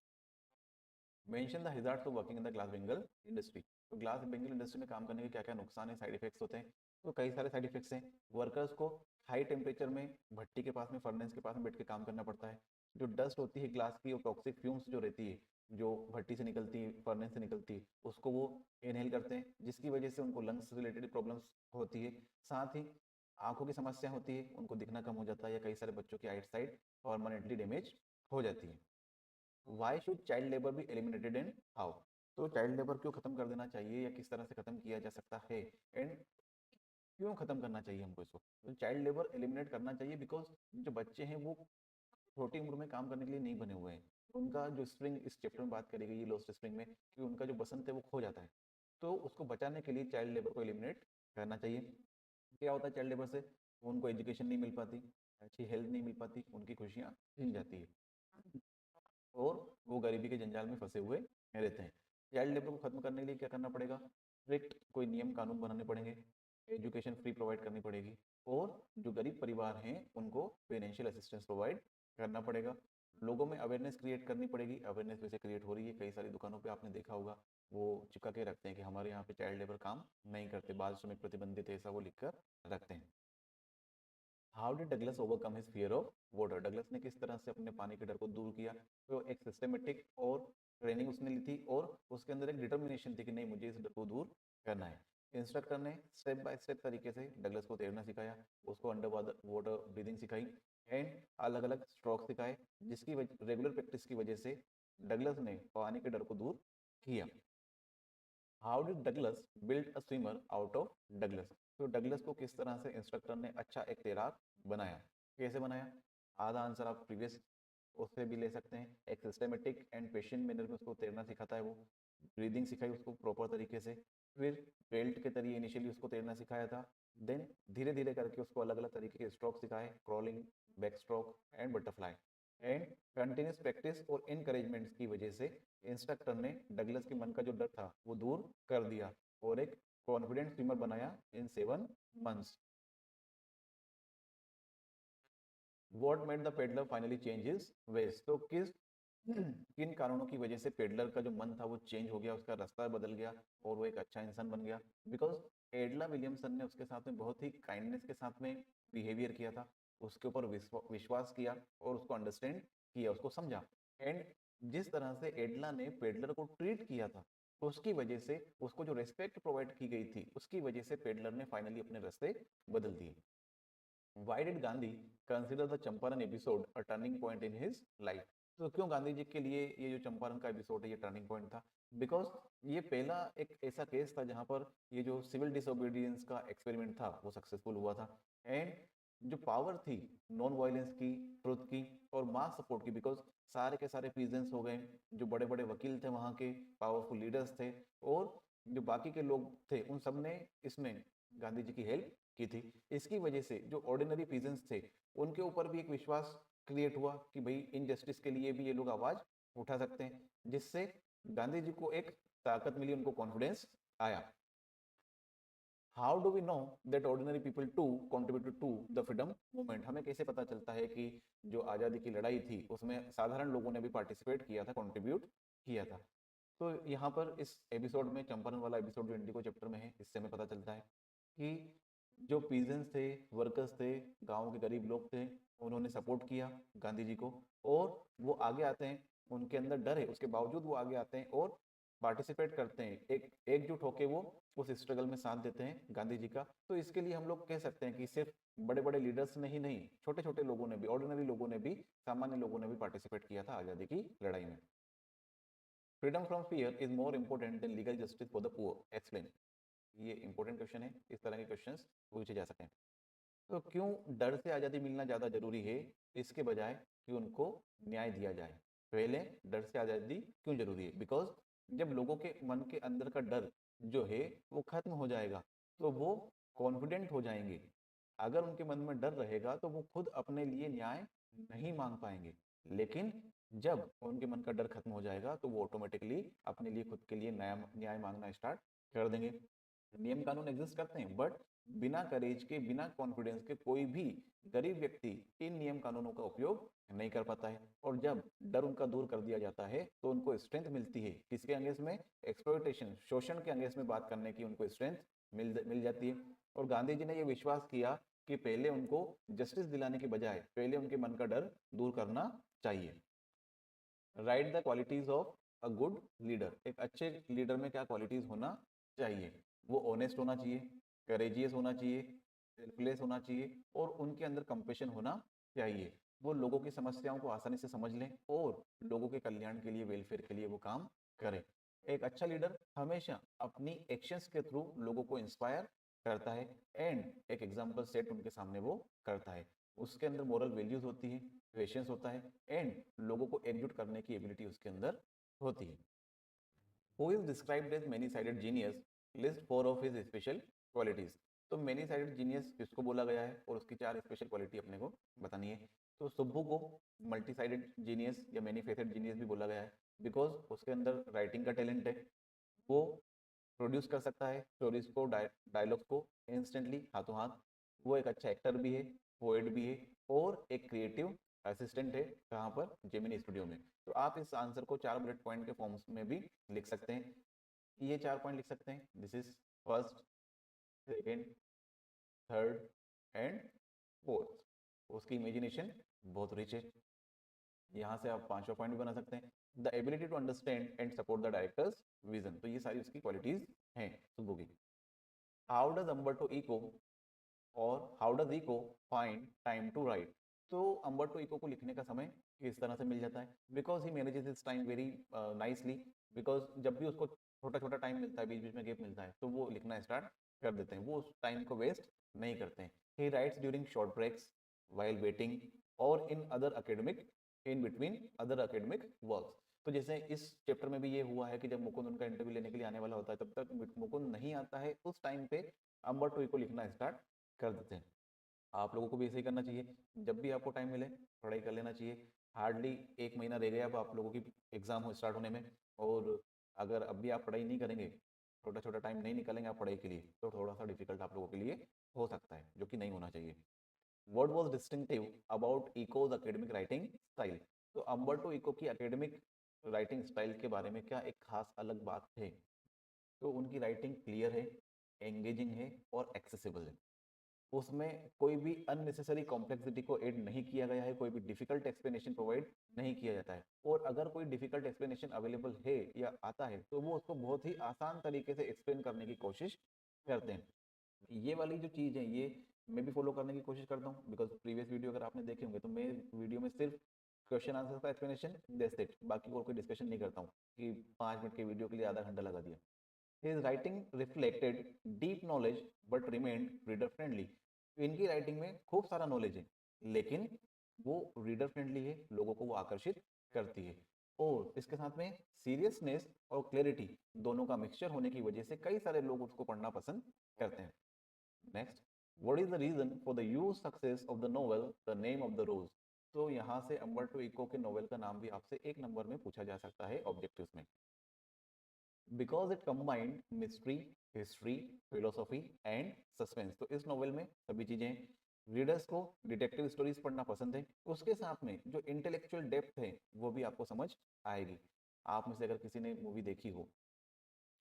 Mention the hazards of working in the glass Bengal industry. तो ग्लास बेंगल इंडस्ट्री में काम करने के क्या क्या नुकसान है, साइड इफेक्ट्स होते हैं? तो कई सारे साइड इफेक्ट्स हैं। वर्कर्स को हाई टेम्परेचर में भट्टी के पास में, फर्नेस के पास में बैठ के काम करना पड़ता है, जो डस्ट होती है ग्लास की और टॉक्सिक फ्यूम्स जो रहती है, जो भट्टी से निकलती है, फर्नेस से निकलती है, उसको वो इनहेल करते हैं, जिसकी वजह से उनको लंग्स रिलेटेड प्रॉब्लम्स होती है। साथ ही आंखों की समस्या होती है, उनको दिखना कम हो जाता है, या कई सारे बच्चों की आइट साइट परमानेंटली डैमेज हो जाती है। Why should child labour be eliminated and how? तो चाइल्ड लेबर क्यों खत्म कर देना चाहिए या किस तरह से खत्म किया जा सकता है, एंड क्यों खत्म करना चाहिए हमको इसको? तो चाइल्ड लेबर एलिमिनेट करना चाहिए बिकॉज जो बच्चे हैं वो छोटी उम्र में काम करने के लिए नहीं बने हुए हैं। उनका जो स्प्रिंग, इस चैप्टर में बात करी गई है लॉस्ट स्प्रिंग में, कि उनका जो बसंत है वो खो जाता है, तो उसको बचाने के लिए चाइल्ड लेबर को एलिमिनेट करना चाहिए। क्या होता है चाइल्ड लेबर से? उनको एजुकेशन नहीं मिल पाती, अच्छी हेल्थ नहीं मिल पाती, उनकी खुशियाँ छीन जाती है और वो गरीबी के जंजाल में फंसे हुए रहते हैं। चाइल्ड लेबर को खत्म करने के लिए क्या करना पड़ेगा? स्ट्रिक्ट कोई नियम कानून बनाने पड़ेंगे, एजुकेशन फ्री प्रोवाइड करनी पड़ेगी, और जो गरीब परिवार हैं उनको फाइनेंशियल असिस्टेंस प्रोवाइड करना पड़ेगा। लोगों में अवेयरनेस क्रिएट करनी पड़ेगी। अवेयरनेस वैसे क्रिएट हो रही है, कई सारी दुकानों पे आपने देखा होगा वो चिपका के रखते हैं कि हमारे यहाँ पे चाइल्ड लेबर काम नहीं करते, बाल श्रमिक प्रतिबंधित है, ऐसा वो लिख कर रखते हैं। How did Douglas overcome his fear of water? Douglas ने किस तरह से अपने पानी के डर को दूर किया? तो एक सिस्टमेटिक और ट्रेनिंग उसने ली थी, और उसके अंदर एक डिटर्मिनेशन थी कि नहीं, मुझे इस डर को दूर करना है। इंस्ट्रक्टर ने स्टेप बाय स्टेप तरीके से डगलस को तैरना सिखाया, उसको अंडर वाटर ब्रीदिंग सिखाई, एंड अलग अलग स्ट्रोक सिखाए, जिसकी रेगुलर प्रैक्टिस की वजह से डगलस ने पानी के डर को दूर किया। How did Douglas build a swimmer out of Douglas? तो डगलस को किस तरह से इंस्ट्रक्टर ने अच्छा एक तैराक बनाया? कैसे बनाया? आधा आंसर आप प्रीवियस उससे भी ले सकते हैं। एक सिस्टमेटिक एंड पेशेंट मैनर में उसको तैरना सिखाता है, वो ब्रीदिंग सिखाई उसको प्रॉपर तरीके से, फिर बेल्ट के जरिए इनिशियली उसको तैरना सिखाया था, देन धीरे धीरे करके उसको अलग अलग तरीके के स्ट्रोक सिखाए, crawling, back stroke and butterfly, and continuous practice और इनकरेजमेंट की वजह से इंस्ट्रक्टर ने डगलस के मन का जो डर था वो दूर कर दिया और एक कॉन्फिडेंट स्विमर बनाया इन 7 months। What made the peddler finally change his veg? तो किन कारणों की वजह से पेडलर का जो मन था वो चेंज हो गया, उसका रास्ता बदल गया और वो एक अच्छा इंसान बन गया? बिकॉज एडला विलियमसन ने उसके साथ में बहुत ही काइंडनेस के साथ में बिहेवियर किया था, उसके ऊपर विश्वास किया और उसको अंडरस्टैंड किया, उसको समझा, एंड जिस तरह से एडला ने पेडलर को ट्रीट किया था उसकी वजह से, उसको जो रेस्पेक्ट प्रोवाइड की गई थी उसकी वजह से पेडलर ने फाइनली अपने रास्ते बदल दिए। Why did Gandhi consider the Champaran episode a turning point in his life? तो क्यों गांधी जी के लिए ये जो चंपारण का एपिसोड है ये टर्निंग पॉइंट था? बिकॉज ये पहला एक ऐसा केस था जहां पर ये जो सिविल डिसोबीडियंस का एक्सपेरिमेंट था वो सक्सेसफुल हुआ था, एंड जो पावर थी नॉन वायलेंस की, ट्रुथ की और मास सपोर्ट की, बिकॉज सारे के सारे पीजेंट्स हो गए, जो बड़े बड़े वकील थे वहां के, पावरफुल लीडर्स थे, और जो बाकी के लोग थे उन सब ने इसमें गांधी जी की हेल्प की थी। इसकी वजह से जो ऑर्डिनरी पीजेंट्स थे उनके ऊपर भी एक विश्वास क्रिएट हुआ कि भाई इनजस्टिस के लिए भी ये लोग आवाज उठा सकते हैं, जिससे गांधी जी को एक ताकत मिली, उनको कॉन्फिडेंस आया। How do we know that ordinary people too contributed to the freedom movement? हमें कैसे पता चलता है कि जो आज़ादी की लड़ाई थी उसमें साधारण लोगों ने भी पार्टिसिपेट किया था, कंट्रीब्यूट किया था? तो यहाँ पर इस एपिसोड में, चंपारण वाला एपिसोड जो इंडिको चैप्टर में है, इससे हमें पता चलता है कि जो पीजेंट्स थे, वर्कर्स थे, गांव के गरीब लोग थे, उन्होंने सपोर्ट किया गांधी जी को और वो आगे आते हैं। उनके अंदर डर है, उसके बावजूद वो आगे आते हैं और पार्टिसिपेट करते हैं, एक एकजुट होकर वो उस स्ट्रगल में साथ देते हैं गांधी जी का। तो इसके लिए हम लोग कह सकते हैं कि सिर्फ बड़े बड़े लीडर्स ने ही नहीं, छोटे छोटे लोगों ने भी, ऑर्डिनरी लोगों ने भी, सामान्य लोगों ने भी पार्टिसिपेट किया था आज़ादी की लड़ाई में। Freedom from fear is more important than legal justice for the poor, explain. ये इंपॉर्टेंट क्वेश्चन है, इस तरह के क्वेश्चंस पूछे जा सकते हैं। तो क्यों डर से आज़ादी मिलना ज़्यादा जरूरी है इसके बजाय कि उनको न्याय दिया जाए? पहले डर से आज़ादी क्यों जरूरी है? बिकॉज जब लोगों के मन के अंदर का डर जो है वो खत्म हो जाएगा तो वो कॉन्फिडेंट हो जाएंगे। अगर उनके मन में डर रहेगा तो वो खुद अपने लिए न्याय नहीं मांग पाएंगे, लेकिन जब उनके मन का डर खत्म हो जाएगा तो वो ऑटोमेटिकली अपने लिए, खुद के लिए न्याय न्याय मांगना स्टार्ट कर देंगे। नियम कानून एग्जिस्ट करते हैं बट बिना करेज के, बिना कॉन्फिडेंस के कोई भी गरीब व्यक्ति इन नियम कानूनों का उपयोग नहीं कर पाता है। और जब डर उनका दूर कर दिया जाता है तो उनको स्ट्रेंथ मिलती है, किसके अगेंस्ट में? एक्सप्लॉयटेशन, शोषण के अगेंस्ट में बात करने की उनको स्ट्रेंथ मिल जाती है। और गांधी जी ने यह विश्वास किया कि पहले उनको जस्टिस दिलाने के बजाय पहले उनके मन का डर दूर करना चाहिए। Right the qualities of a good leader, एक अच्छे लीडर में क्या क्वालिटीज होना चाहिए? वो ऑनेस्ट होना चाहिए, करेजियस होना चाहिए, सेल्फलेस होना चाहिए और उनके अंदर कंपेशन होना चाहिए। वो लोगों की समस्याओं को आसानी से समझ लें और लोगों के कल्याण के लिए, वेलफेयर के लिए वो काम करें। एक अच्छा लीडर हमेशा अपनी एक्शंस के थ्रू लोगों को इंस्पायर करता है एंड एक एग्जाम्पल सेट उनके सामने वो करता है। उसके अंदर मोरल वैल्यूज होती है, पेशेंस होता है एंड लोगों को एकजुट करने की एबिलिटी उसके अंदर होती है। Who is described as many sided genius? List four of his special qualities. तो many sided genius किसको बोला गया है और उसकी चार स्पेशल क्वालिटी अपने को बतानी है। तो सुब्बू को मल्टी साइडेड जीनियस या मैनी फेसेड जीनियस भी बोला गया है बिकॉज उसके अंदर राइटिंग का टैलेंट है। वो प्रोड्यूस कर सकता है स्टोरीज को, डायलॉग्स को इंस्टेंटली, हाथों हाथ। वो एक अच्छा एक्टर भी है, पोएट भी है और एक क्रिएटिव असिस्टेंट है। कहाँ पर? जेमिनी स्टूडियो में। तो आप इस आंसर को 4 बुलेट पॉइंट के फॉर्म्स में भी लिख सकते हैं। ये 4 पॉइंट लिख सकते हैं, this is first, second, third and fourth. उसकी इमेजिनेशन बहुत रिच है। यहाँ से आप 5वां पॉइंट भी बना सकते हैं, the ability to understand and support the director's vision. तो ये सारी उसकी क्वालिटीज हैं सुब्बू की। हाउ डज अम्बर्टो इको और how does Eco find time to write? तो अम्बर्टो इको को लिखने का समय किस तरह से मिल जाता है? Because he manages his time very nicely. Because जब भी उसको छोटा छोटा टाइम मिलता है, बीच बीच में गैप मिलता है, तो वो लिखना स्टार्ट कर देते हैं। वो उस टाइम को वेस्ट नहीं करते हैं। He writes during short breaks, while waiting और in other academic, in between other academic works. तो जैसे इस चैप्टर में भी ये हुआ है कि जब मुकुंद उनका इंटरव्यू लेने के लिए आने वाला होता है, तब तक मुकुंद नहीं आता है, उस टाइम पे अम्बर्टो इको लिखना स्टार्ट कर देते हैं। आप लोगों को भी ऐसे ही करना चाहिए। जब भी आपको टाइम मिले पढ़ाई कर लेना चाहिए। हार्डली 1 महीना रह गया अब आप लोगों की एग्जाम हो स्टार्ट होने में, और अगर अब भी आप पढ़ाई नहीं करेंगे, छोटा छोटा टाइम नहीं निकालेंगे आप पढ़ाई के लिए, तो थोड़ा सा डिफिकल्ट आप लोगों के लिए हो सकता है, जो कि नहीं होना चाहिए। What was distinctive about Eco's academic writing style? तो अम्बर्टो इको की एकेडमिक राइटिंग स्टाइल के बारे में क्या एक खास अलग बात है? तो उनकी राइटिंग क्लियर है, एंगेजिंग है और एक्सेसिबल है। उसमें कोई भी अननेसेसरी कॉम्प्लेक्सिटी को ऐड नहीं किया गया है, कोई भी डिफिकल्ट एक्सप्लेनेशन प्रोवाइड नहीं किया जाता है। और अगर कोई डिफिकल्ट एक्सप्लेनेशन अवेलेबल है या आता है, तो वो उसको बहुत ही आसान तरीके से एक्सप्लेन करने की कोशिश करते हैं। ये वाली जो चीज़ है, ये मैं भी फॉलो करने की कोशिश करता हूँ। बिकॉज प्रीवियस वीडियो अगर आपने देखे होंगे, तो मैं वीडियो में सिर्फ क्वेश्चन आंसर का एक्सप्लेनेशन, दैट्स इट, बाकी और कोई डिस्कशन नहीं करता हूँ कि 5 मिनट के वीडियो के लिए आधा घंटा लगा दिया। His writing reflected deep knowledge but remained reader friendly. इनकी राइटिंग में खूब सारा नॉलेज है, लेकिन वो रीडर फ्रेंडली है, लोगों को वो आकर्षित करती है। और इसके साथ में सीरियसनेस और क्लैरिटी दोनों का मिक्सचर होने की वजह से कई सारे लोग उसको पढ़ना पसंद करते हैं। Next, what is the reason for the huge success of the novel the name of the rose? तो यहाँ से अम्बर्टो इको के नोवेल का नाम भी आपसे 1 नंबर में पूछा जा सकता है ऑब्जेक्टिव्स में। Because it combined mystery, history, philosophy and suspense. तो इस नॉवेल में सभी चीजें हैं। रीडर्स को डिटेक्टिव स्टोरीज पढ़ना पसंद है, उसके साथ में जो इंटेलेक्चुअल डेप्थ है वो भी आपको समझ आएगी। आप में से अगर किसी ने मूवी देखी हो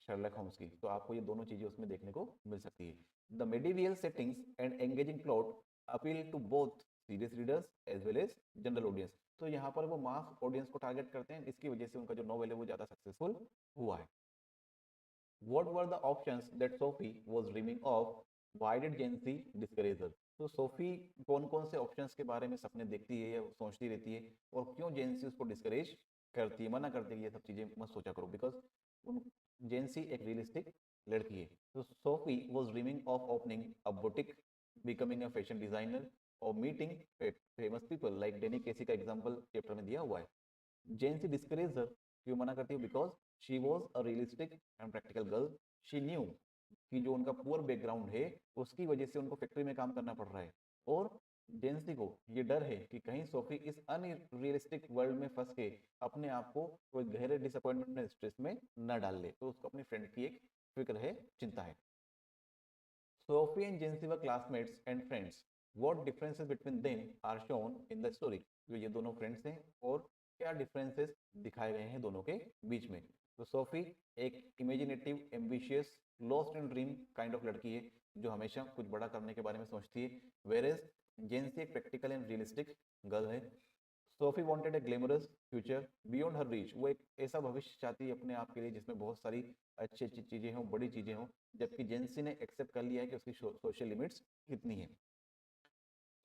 शर्लक होम्स की, तो आपको ये दोनों चीजें उसमें देखने को मिल सकती है। The medieval settings and engaging plot appeal to both serious readers as well as general audience. तो यहाँ पर वो मास ऑडियंस को टारगेट करते हैं, इसकी वजह से उनका जो नॉवेल है वो ज्यादा सक्सेसफुल हुआ है। What were the options that Sophie was dreaming of? Why did Jency discourage her? तो सोफी कौन कौन से ऑप्शंस के बारे में सपने देखती है या सोचती रहती है, और क्यों जेंसी उसको डिस्करेज करती है, मना करती है, ये सब चीजें मत सोचा करो। बिकॉज जेंसी एक रियलिस्टिक लड़की है। तो Sophie was dreaming of opening a boutique, becoming a fashion designer और मीटिंग फेमस पीपल लाइक डेनी केसी का एग्जाम्पल चैप्टर में दिया हुआ है। जेंसी डिस्करेज हर, क्यों मना करती है? Because she was a realistic and practical girl. She knew कि जो उनका पुअर बैकग्राउंड है उसकी वजह से उनको फैक्ट्री में काम करना पड़ रहा है, और जेंसी को ये डर है कि कहीं सोफी इस अनरियलिस्टिक वर्ल्ड में फंस के अपने आप को कोई गहरे डिसअपॉइंटमेंट में, स्ट्रेस में न डाल ले। तो उसको अपनी फ्रेंड की एक फिक्र है, चिंता है। Sophie and Jansie were classmates and friends. What differences between them are shown in the story? जो ये दोनों फ्रेंड्स हैं, और क्या डिफरेंसेस दिखाए गए हैं दोनों के बीच में? तो सोफी एक imaginative, ambitious, lost in dream kind of लड़की है, जो हमेशा कुछ बड़ा करने के बारे में सोचती है। वेयर एज जेंसी एक प्रैक्टिकल एंड रियलिस्टिक गर्ल है। सोफी वांटेड ए glamorous future beyond her reach, वो एक ऐसा भविष्य चाहती है अपने आप के लिए जिसमें बहुत सारी अच्छी अच्छी चीजें हों, बड़ी चीजें हों, जबकि जेंसी ने एक्सेप्ट कर लिया है कि उसकी सोशल लिमिट्स कितनी है।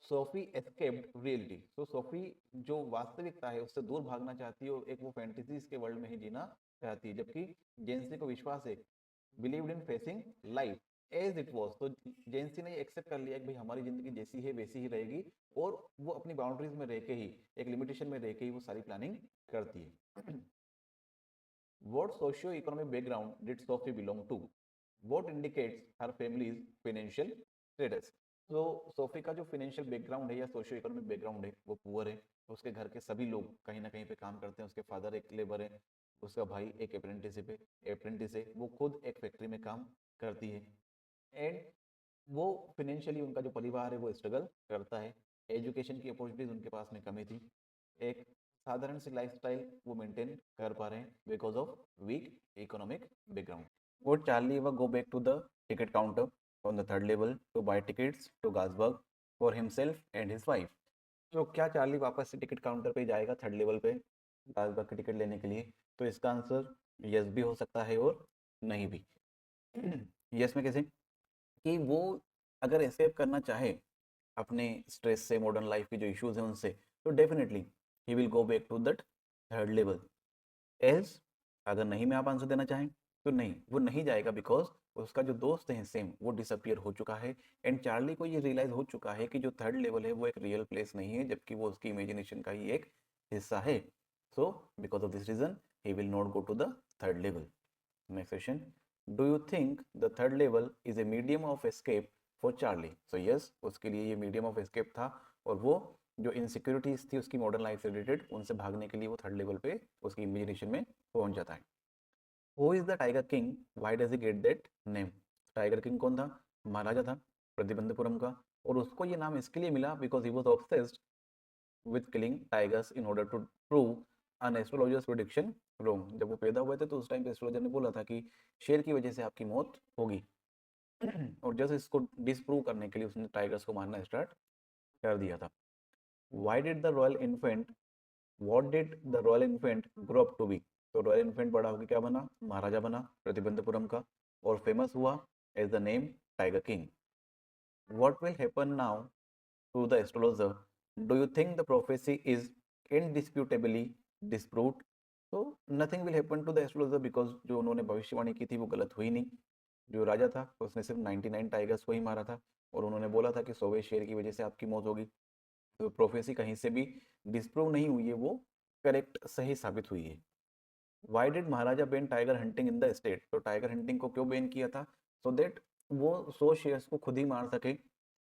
सोफी एस्केप्ड रियलिटी, तो सोफी जो वास्तविकता है उससे दूर भागना चाहती है और एक वो फैंटेसीज के वर्ल्ड में ही जीना चाहती है, जबकि जेंसी को विश्वास है, believed in facing life as it was, तो जेंसी ने एक्सेप्ट कर लिया कि भाई हमारी जिंदगी जैसी है वैसी ही रहेगी, और वो अपनी बाउंड्रीज में रह के ही, एक लिमिटेशन में रह के ही वो सारी प्लानिंग करती है। What socio-economic background did Sophie belong to? What indicates her family's financial status? तो सोफी का जो फाइनेंशियल बैकग्राउंड है या सोशियो इकोनॉमिक बैकग्राउंड है वो पुअर है। उसके घर के सभी लोग कहीं ना कहीं पे काम करते हैं। उसके फादर एक लेबर है, उसका भाई एक अप्रेंटिस है, वो खुद एक फैक्ट्री में काम करती है, एंड वो फिनेंशियली उनका जो परिवार है वो स्ट्रगल करता है। एजुकेशन की अपॉर्चुनिटीज उनके पास में कमी थी। एक साधारण सी लाइफस्टाइल वो मेंटेन कर पा रहे हैं because of weak economic background. Would Charlie ever go back to the ticket counter on the third level to buy tickets to Gasburg for himself and his wife? तो क्या चार्ली वापस से टिकट काउंटर पे जाएगा थर्ड लेवल पे गासबर्ग की टिकट लेने के लिए? तो इसका आंसर यस भी हो सकता है और नहीं भी। यस में कैसे कि वो अगर एस्केप करना चाहे अपने स्ट्रेस से, मॉडर्न लाइफ के जो इश्यूज हैं उनसे, तो definitely he will go back to that third level. Else अगर नहीं में आप आंसर देना चाहें तो नहीं, वो नहीं जाएगा बिकॉज उसका जो दोस्त है सेम वो डिसअपियर हो चुका है, एंड चार्ली को ये रियलाइज हो चुका है कि जो थर्ड लेवल है वो एक रियल प्लेस नहीं है, जबकि वो उसकी इमेजिनेशन का ही एक हिस्सा है। So because of this reason he will not go to the third level. Next question, do you think the third level is a medium of escape for Charlie? So yes, उसके लिए ये मीडियम ऑफ एस्केप था, और वो जो इनसिक्योरिटीज थी उसकी मॉडर्न लाइफ से रिलेटेड, उनसे भागने के लिए वो थर्ड लेवल पे उसकी इमेजिनेशन में पहुंच जाता है। Who is the tiger king, why does he get that name? Tiger king कौन था? महाराजा था प्रतिबंधपुरम का, और उसको ये नाम इसके लिए मिला because he was obsessed with killing tigers in order to prove an astrologer's prediction wrong. जब वो पैदा हुए थे तो उस टाइम पे एस्ट्रोलॉजर ने बोला था कि शेर की वजह से आपकी मौत होगी, और जैसे इसको डिसप्रूव करने के लिए उसने टाइगर्स को मारना स्टार्ट कर दिया था। Why did the royal infant, what did the royal infant grow up to be? तो रॉयल इन्फेंट बड़ा होकर क्या बना? महाराजा बना प्रतिबंधपुरम का, और फेमस हुआ as the name tiger king. What will happen now to the astrologer? Do you think the prophecy is indisputably disproved? तो nothing will happen to the astrologer because जो उन्होंने भविष्यवाणी की थी वो गलत हुई नहीं। जो राजा था उसने सिर्फ 99 टाइगर्स को ही मारा था, और उन्होंने बोला था कि 100वें शेर की वजह से आपकी मौत होगी। तो प्रोफेसी कहीं से भी डिस्प्रूव नहीं हुई है, वो करेक्ट सही साबित हुई है। Why did Maharaja ban tiger hunting in the state? तो टाइगर हंटिंग को क्यों बैन किया था? सो दैट वो 100 शेयर्स को खुद ही मार सके।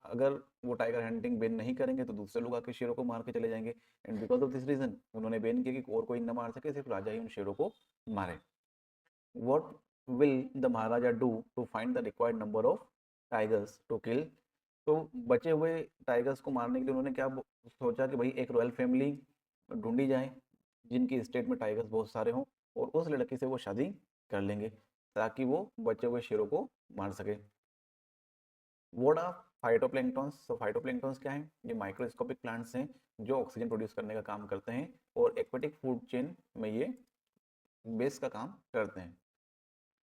अगर वो टाइगर हंटिंग बैन नहीं करेंगे तो दूसरे लोग आके शेरों को मार के चले जाएंगे, and because of this reason उन्होंने बैन किया कि और कोई न मार सके, सिर्फ राजा ही उन शेरों को मारे। What will the Maharaja do to find the required number of tigers to kill? तो बचे हुए टाइगर्स को मारने के लिए उन्होंने क्या सोचा कि भाई एक रॉयल फैमिली ढूंढी जाए जिनकी स्टेट में टाइगर्स बहुत सारे हों, और उस लड़की से वो शादी कर लेंगे ताकि वो बचे हुए शेरों को मार सके। What are phytoplanktons? तो फाइटोप्लैंक्टन्स क्या है? ये माइक्रोस्कोपिक प्लांट्स हैं जो ऑक्सीजन प्रोड्यूस करने का काम करते हैं, और एक्वेटिक फूड चेन में ये बेस का काम करते हैं।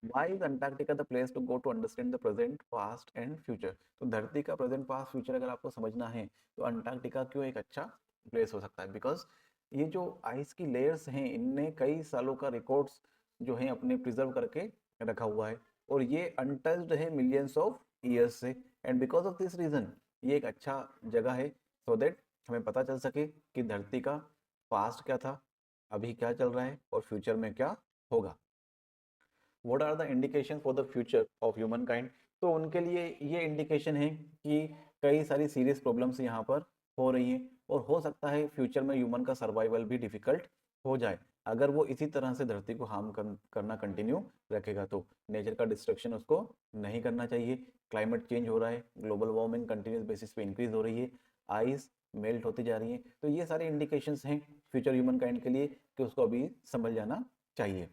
Why is Antarctica the place to go to understand the present, past and future? तो धरती का प्रेजेंट पास्ट फ्यूचर अगर आपको समझना है तो अंटार्कटिका क्यों एक अच्छा प्लेस हो सकता है? बिकॉज ये जो आइस की लेयर्स हैं इनने कई सालों का रिकॉर्ड्स जो हैं अपने प्रिजर्व करके रखा हुआ है, और ये अनटच्ड है मिलियंस ऑफ ईयर्स से, and because of this reason ये एक अच्छा जगह है, सो दैट हमें पता चल सके कि धरती का पास्ट क्या था, अभी क्या चल रहा है, और फ्यूचर में क्या होगा। What are the indication for the future of humankind? तो उनके लिए ये इंडिकेशन है कि कई सारी सीरियस प्रॉब्लम्स यहाँ पर हो रही हैं, और हो सकता है फ्यूचर में ह्यूमन का सर्वाइवल भी डिफिकल्ट हो जाए अगर वो इसी तरह से धरती को हार्म करना कंटिन्यू रखेगा। तो नेचर का डिस्ट्रक्शन उसको नहीं करना चाहिए। क्लाइमेट चेंज हो रहा है, ग्लोबल वार्मिंग कंटिन्यूस बेसिस पे इंक्रीज हो रही है, आइस मेल्ट होती जा रही है, तो ये सारे इंडिकेशंस हैं फ्यूचर ह्यूमन काइंड के लिए कि उसको अभी समझ जाना चाहिए।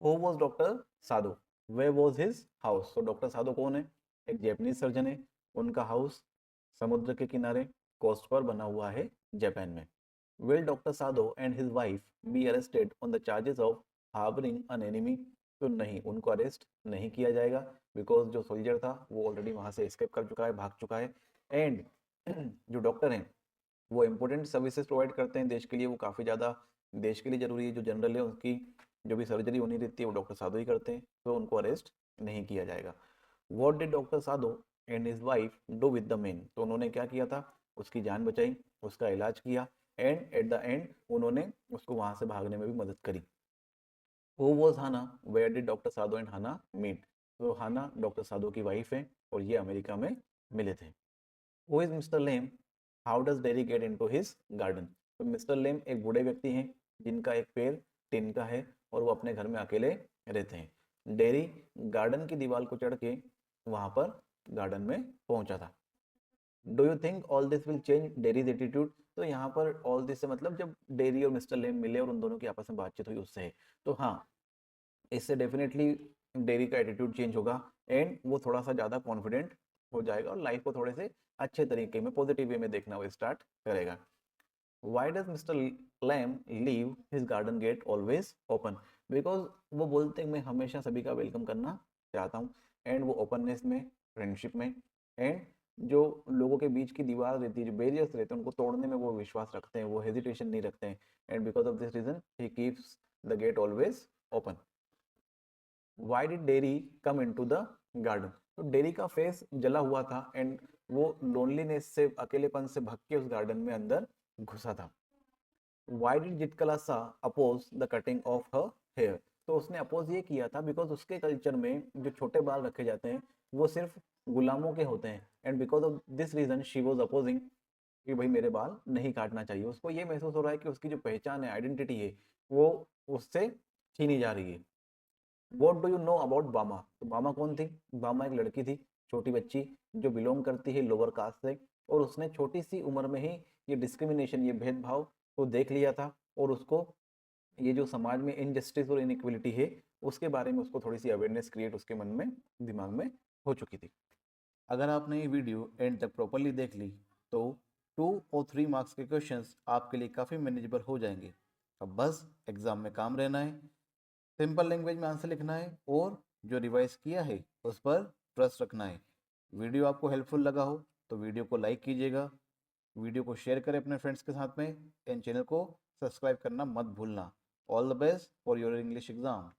Who was doctor Sadho? Where was his house? तो डॉक्टर साधो कौन है? एक जैपनीज सर्जन है। उनका हाउस समुद्र के किनारे कोस्ट पर बना हुआ है जापान में। Will doctor Sadho and his wife be arrested on the charges of harbouring an enemy? तो नहीं, उनको अरेस्ट नहीं किया जाएगा, बिकॉज जो सोल्जर था वो ऑलरेडी वहां से एस्केप कर चुका है, भाग चुका है। एंड जो डॉक्टर हैं वो इम्पोर्टेंट सर्विसेज प्रोवाइड करते हैं देश के लिए, वो काफ़ी ज़्यादा देश के लिए जरूरी है। जो जनरल है उसकी जो भी सर्जरी होनी रहती है वो डॉक्टर साधु ही करते हैं, तो उनको अरेस्ट नहीं किया जाएगा। What did doctor Sadhu and his wife do with the man? तो उन्होंने क्या किया था, उसकी जान बचाई, उसका इलाज किया, एंड एट द एंड उन्होंने उसको वहां से भागने में भी मदद करी। Who was Hana? Where did doctor Sadhu and Hana meet? तो हाना डॉक्टर साधु की वाइफ है और ये अमेरिका में मिले थे। Who is mister lame? How does dairy get into his garden? तो मिस्टर लेम एक बूढ़े व्यक्ति हैं जिनका एक पैर टिन का है और वो अपने घर में अकेले रहते हैं। डेरी गार्डन की दीवार को चढ़ के वहां पर गार्डन में पहुंचा था। Do you think all this will change dairies attitude? तो यहाँ पर ऑल दिस से मतलब जब डेरी और मिस्टर लेम मिले और उन दोनों की आपस में बातचीत हुई उससे है। तो हाँ, इससे डेफिनेटली डेरी का एटीट्यूड चेंज होगा एंड वो थोड़ा सा ज़्यादा कॉन्फिडेंट हो जाएगा और लाइफ को थोड़े से अच्छे तरीके में पॉजिटिव वे में देखना वो स्टार्ट करेगा। Why does mister Lamb leave his garden gate always open? Because वो बोलते हैं मैं हमेशा सभी का वेलकम करना चाहता हूँ, एंड वो ओपननेस में, फ्रेंडशिप में, एंड जो लोगों के बीच की दीवार रहती है, जो बैरियर्स रहते हैं, उनको तोड़ने में वो विश्वास रखते हैं, वो हेजिटेशन नहीं रखते हैं, and because of this reason he keeps the gate always open. Why did Derry come into the garden? तो डेरी का फेस जला हुआ था एंड वो लोनलीनेस से, अकेलेपन से भग के उस गार्डन में अंदर घुसा था। Why did Zitkala Sa oppose the cutting of her hair? तो उसने अपोज ये किया था बिकॉज उसके कल्चर में जो छोटे बाल रखे जाते हैं वो सिर्फ गुलामों के होते हैं, and because of this reason she was opposing कि भाई मेरे बाल नहीं काटना चाहिए। उसको ये महसूस हो रहा है कि उसकी जो पहचान है, आइडेंटिटी है, वो उससे छीनी जा रही है। What do you know about बामा? तो बामा कौन थी? बामा एक लड़की थी, छोटी बच्ची, जो बिलोंग करती है लोअर कास्ट से, और उसने छोटी सी उम्र में ही ये डिस्क्रिमिनेशन, ये भेदभाव को देख लिया था, और उसको ये जो समाज में इनजस्टिस और इनइक्वलिटी है उसके बारे में उसको थोड़ी सी अवेयरनेस क्रिएट उसके मन में, दिमाग में हो चुकी थी। अगर आपने ये वीडियो एंड तक प्रॉपरली देख ली तो 2 और 3 मार्क्स के क्वेश्चंस आपके लिए काफ़ी मैनेजेबल हो जाएंगे। अब बस एग्जाम में काम रहना है, सिंपल लैंग्वेज में आंसर लिखना है और जो रिवाइज किया है उस पर ट्रस्ट रखना है। वीडियो आपको हेल्पफुल लगा हो तो वीडियो को लाइक कीजिएगा, वीडियो को शेयर करें अपने फ्रेंड्स के साथ में, एंड चैनल को सब्सक्राइब करना मत भूलना। All the best for your English exam.